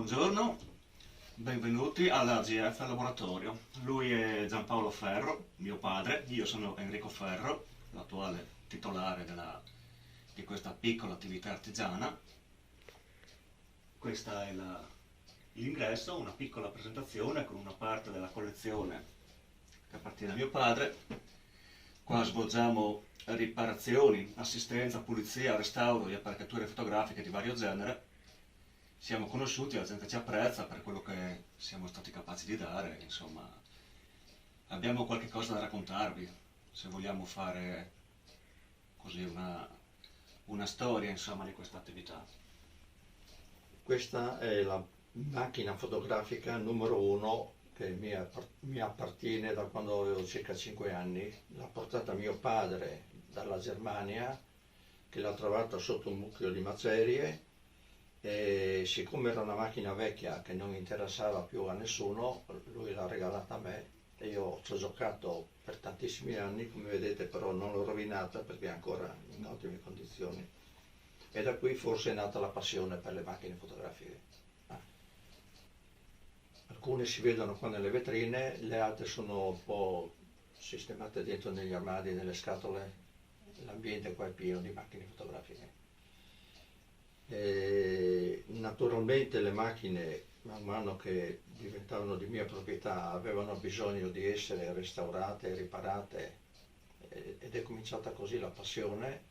Buongiorno, benvenuti all'AGF Laboratorio. Lui è Giampaolo Ferro, mio padre, io sono Enrico Ferro, l'attuale titolare di questa piccola attività artigiana. Questo è l'ingresso, una piccola presentazione con una parte della collezione che appartiene a mio padre. Qua svolgiamo riparazioni, assistenza, pulizia, restauro di apparecchiature fotografiche di vario genere. Siamo conosciuti, la gente ci apprezza per quello che siamo stati capaci di dare, insomma, abbiamo qualche cosa da raccontarvi, se vogliamo fare così una storia, insomma, di questa attività. Questa è la macchina fotografica numero 1 che mi appartiene da quando avevo circa 5 anni. L'ha portata mio padre dalla Germania, che l'ha trovata sotto un mucchio di macerie, e siccome era una macchina vecchia che non interessava più a nessuno, lui l'ha regalata a me e io ci ho giocato per tantissimi anni, come vedete, però non l'ho rovinata perché è ancora in ottime condizioni. E da qui forse è nata la passione per le macchine fotografiche. Alcune si vedono qua nelle vetrine, le altre sono un po' sistemate dentro negli armadi, nelle scatole. L'ambiente qua è pieno di macchine fotografiche. E naturalmente le macchine, man mano che diventavano di mia proprietà, avevano bisogno di essere restaurate, riparate, ed è cominciata così la passione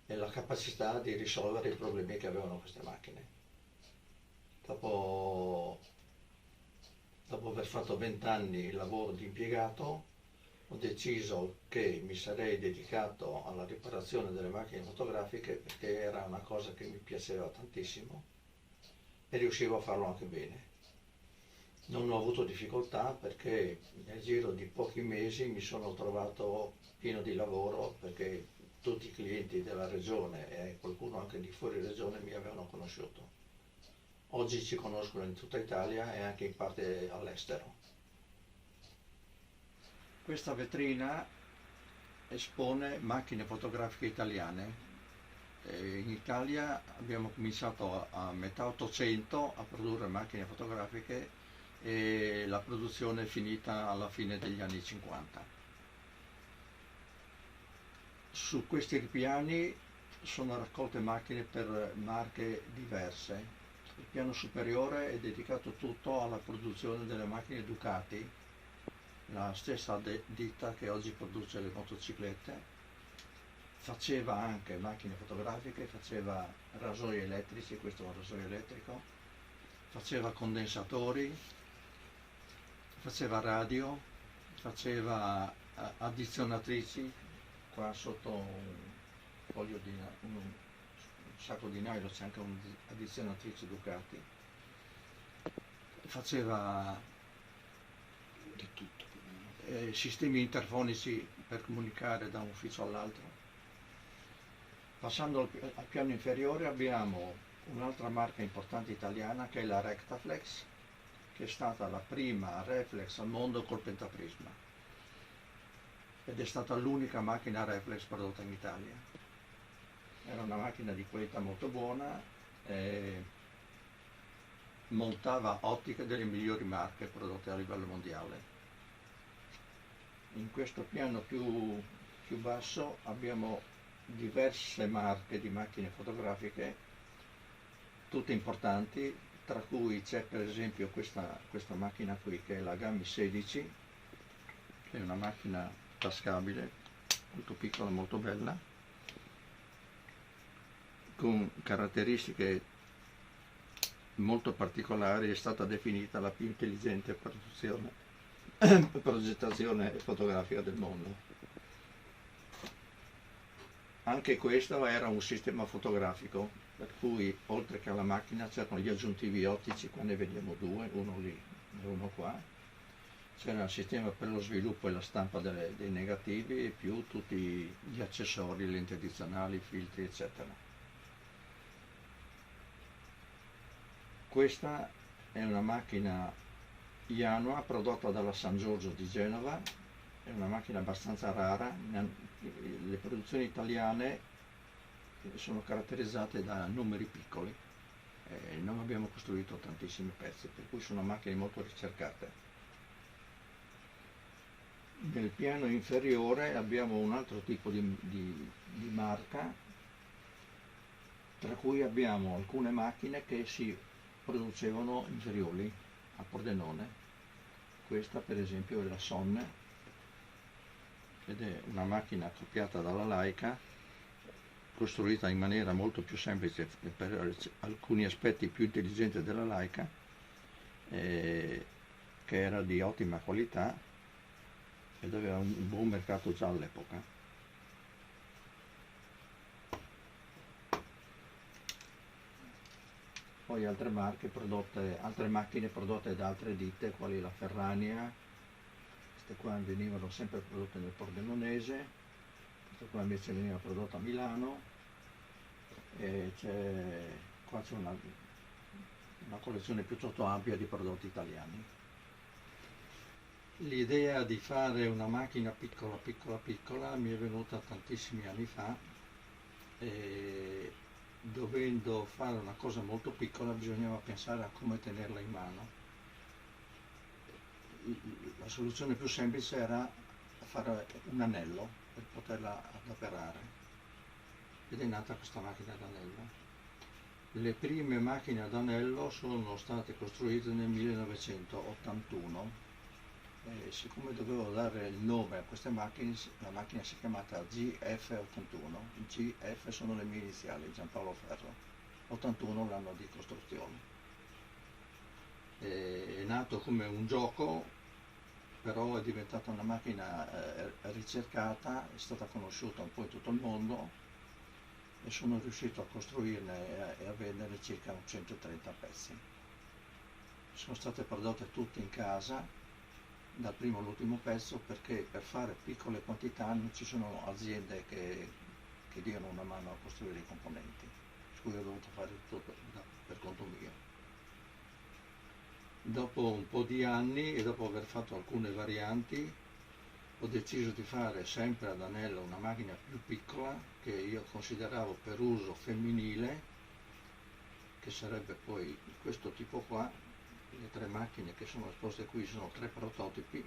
e la capacità di risolvere i problemi che avevano queste macchine. Dopo aver fatto 20 anni il lavoro di impiegato, ho deciso che mi sarei dedicato alla riparazione delle macchine fotografiche perché era una cosa che mi piaceva tantissimo e riuscivo a farlo anche bene. Non ho avuto difficoltà perché nel giro di pochi mesi mi sono trovato pieno di lavoro, perché tutti i clienti della regione e qualcuno anche di fuori regione mi avevano conosciuto. Oggi ci conoscono in tutta Italia e anche in parte all'estero. Questa vetrina espone macchine fotografiche italiane. In Italia abbiamo cominciato a metà 800 a produrre macchine fotografiche e la produzione è finita alla fine degli anni 50. Su questi ripiani sono raccolte macchine per marche diverse. Il piano superiore è dedicato tutto alla produzione delle macchine Ducati, la stessa ditta che oggi produce le motociclette. Faceva anche macchine fotografiche, faceva rasoi elettrici, questo è un rasoio elettrico, faceva condensatori, faceva radio, faceva addizionatrici. Qua sotto un sacco di nylon c'è anche un'addizionatrice Ducati. Faceva di tutto. Sistemi interfonici per comunicare da un ufficio all'altro. Passando al piano inferiore abbiamo un'altra marca importante italiana che è la Rectaflex, che è stata la prima reflex al mondo col pentaprisma ed è stata l'unica macchina reflex prodotta in Italia. Era una macchina di qualità molto buona e montava ottiche delle migliori marche prodotte a livello mondiale. In questo piano più basso abbiamo diverse marche di macchine fotografiche, tutte importanti, tra cui c'è per esempio questa macchina qui che è la Gammi 16, che è una macchina tascabile, molto piccola, molto bella, con caratteristiche molto particolari. È stata definita la più intelligente progettazione fotografica del mondo. Anche questo era un sistema fotografico, per cui oltre che alla macchina c'erano gli aggiuntivi ottici, qua ne vediamo due, uno lì e uno qua. C'era il sistema per lo sviluppo e la stampa dei negativi, più tutti gli accessori, lenti addizionali, filtri, eccetera. Questa è una macchina Yanua prodotta dalla San Giorgio di Genova, è una macchina abbastanza rara. Le produzioni italiane sono caratterizzate da numeri piccoli. non abbiamo costruito tantissimi pezzi, per cui sono macchine molto ricercate. Nel piano inferiore abbiamo un altro tipo di marca, tra cui abbiamo alcune macchine che si producevano in Friuli, a Pordenone. Questa per esempio è la Sonne, ed è una macchina copiata dalla Leica, costruita in maniera molto più semplice e per alcuni aspetti più intelligente della Leica, che era di ottima qualità ed aveva un buon mercato già all'epoca. Poi altre macchine prodotte da altre ditte, quali la Ferrania. Queste qua venivano sempre prodotte nel Pordenonese, questa qua invece veniva prodotta a Milano, e qua c'è una collezione piuttosto ampia di prodotti italiani. L'idea di fare una macchina piccola piccola mi è venuta tantissimi anni fa, e dovendo fare una cosa molto piccola bisognava pensare a come tenerla in mano. La soluzione più semplice era fare un anello per poterla adaperare, ed è nata questa macchina ad anello. Le prime macchine ad anello sono state costruite nel 1981, e siccome dovevo dare il nome a queste macchine, la macchina si è chiamata GF81. GF sono le mie iniziali, Giampaolo Ferro, 81 l'anno di costruzione. È nato come un gioco, però è diventata una macchina ricercata, è stata conosciuta un po' in tutto il mondo, e sono riuscito a costruirne e a vendere circa 130 pezzi. Sono state prodotte tutte in casa, dal primo all'ultimo pezzo, perché per fare piccole quantità non ci sono aziende che diano una mano a costruire i componenti, per cui ho dovuto fare tutto per conto mio. Dopo un po' di anni e dopo aver fatto alcune varianti, ho deciso di fare sempre ad anello una macchina più piccola, che io consideravo per uso femminile, che sarebbe poi questo tipo qua. Le tre macchine che sono esposte qui sono tre prototipi,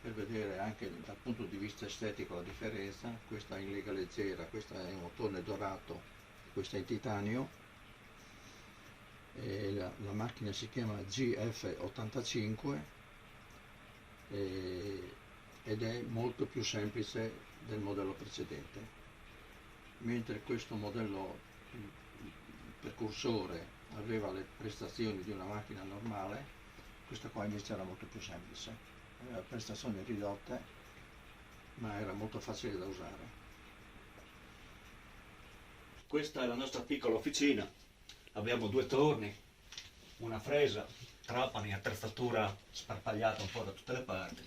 per vedere anche dal punto di vista estetico la differenza. Questa è in lega leggera, questa è in ottone dorato, questa è in titanio. E la macchina si chiama GF85, ed è molto più semplice del modello precedente. Mentre questo modello, il precursore, aveva le prestazioni di una macchina normale, questa qua invece era molto più semplice, aveva prestazioni ridotte, ma era molto facile da usare. Questa è la nostra piccola officina. Abbiamo 2 torni, una fresa, trapani, attrezzatura sparpagliata un po' da tutte le parti.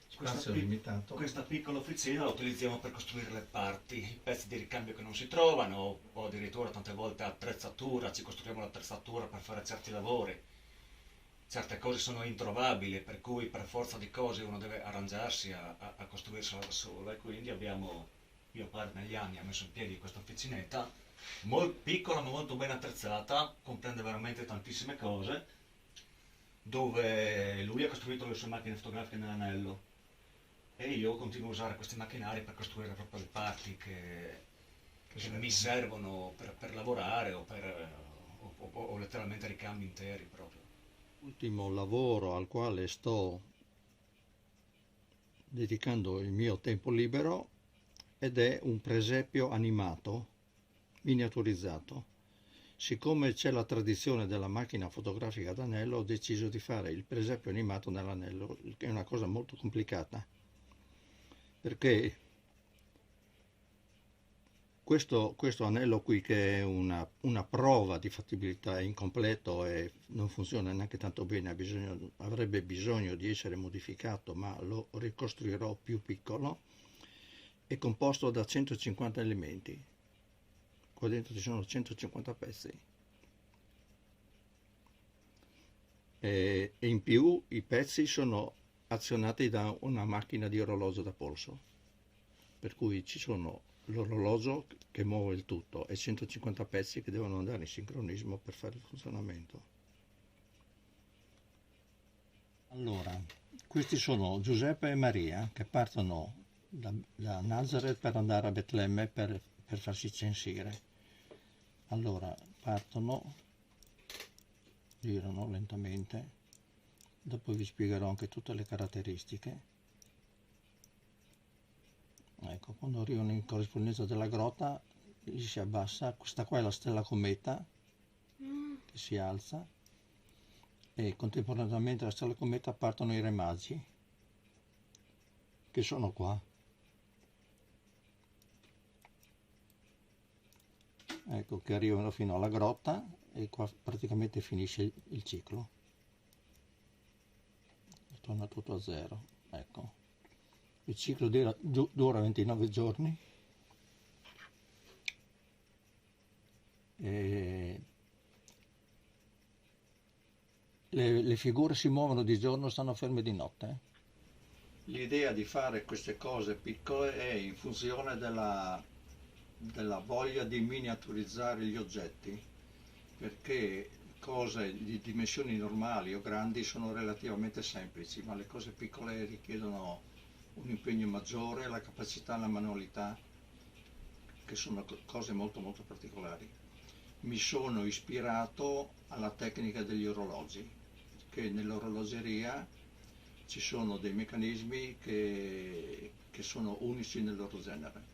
Spazio limitato. Questa piccola officina la utilizziamo per costruire le parti, i pezzi di ricambio che non si trovano, o addirittura tante volte attrezzatura, ci costruiamo l'attrezzatura per fare certi lavori. Certe cose sono introvabili, per cui per forza di cose uno deve arrangiarsi a costruirsela da solo, e quindi mio padre negli anni ha messo in piedi questa officinetta, molto piccola ma molto ben attrezzata, comprende veramente tantissime cose, dove lui ha costruito le sue macchine fotografiche nell'anello, e io continuo a usare questi macchinari per costruire proprio le parti che mi servono per lavorare, o letteralmente ricambi interi proprio. L'ultimo lavoro al quale sto dedicando il mio tempo libero ed è un presepio animato, miniaturizzato. Siccome c'è la tradizione della macchina fotografica ad anello, ho deciso di fare il presepio animato nell'anello, che è una cosa molto complicata, perché questo anello qui, che è una prova di fattibilità, è incompleto e non funziona neanche tanto bene, avrebbe bisogno di essere modificato, ma lo ricostruirò più piccolo, è composto da 150 elementi. Qua dentro ci sono 150 pezzi. E in più i pezzi sono azionati da una macchina di orologio da polso, per cui ci sono l'orologio che muove il tutto e 150 pezzi che devono andare in sincronismo per fare il funzionamento. Allora, questi sono Giuseppe e Maria che partono da Nazareth per andare a Betlemme per farsi censire. Allora, partono, girano lentamente, dopo vi spiegherò anche tutte le caratteristiche. Ecco, quando arrivano in corrispondenza della grotta, gli si abbassa, questa qua è la stella cometa che si alza e contemporaneamente alla stella cometa partono i re magi che sono qua. Ecco, che arrivano fino alla grotta e qua praticamente finisce il ciclo. Torna tutto a zero. Ecco. Il ciclo dura 29 giorni e le figure si muovono di giorno, stanno ferme di notte. L'idea di fare queste cose piccole è in funzione della voglia di miniaturizzare gli oggetti, perché cose di dimensioni normali o grandi sono relativamente semplici, ma le cose piccole richiedono un impegno maggiore, la capacità e la manualità, che sono cose molto molto particolari. Mi sono ispirato alla tecnica degli orologi, che nell'orologeria ci sono dei meccanismi che sono unici nel loro genere.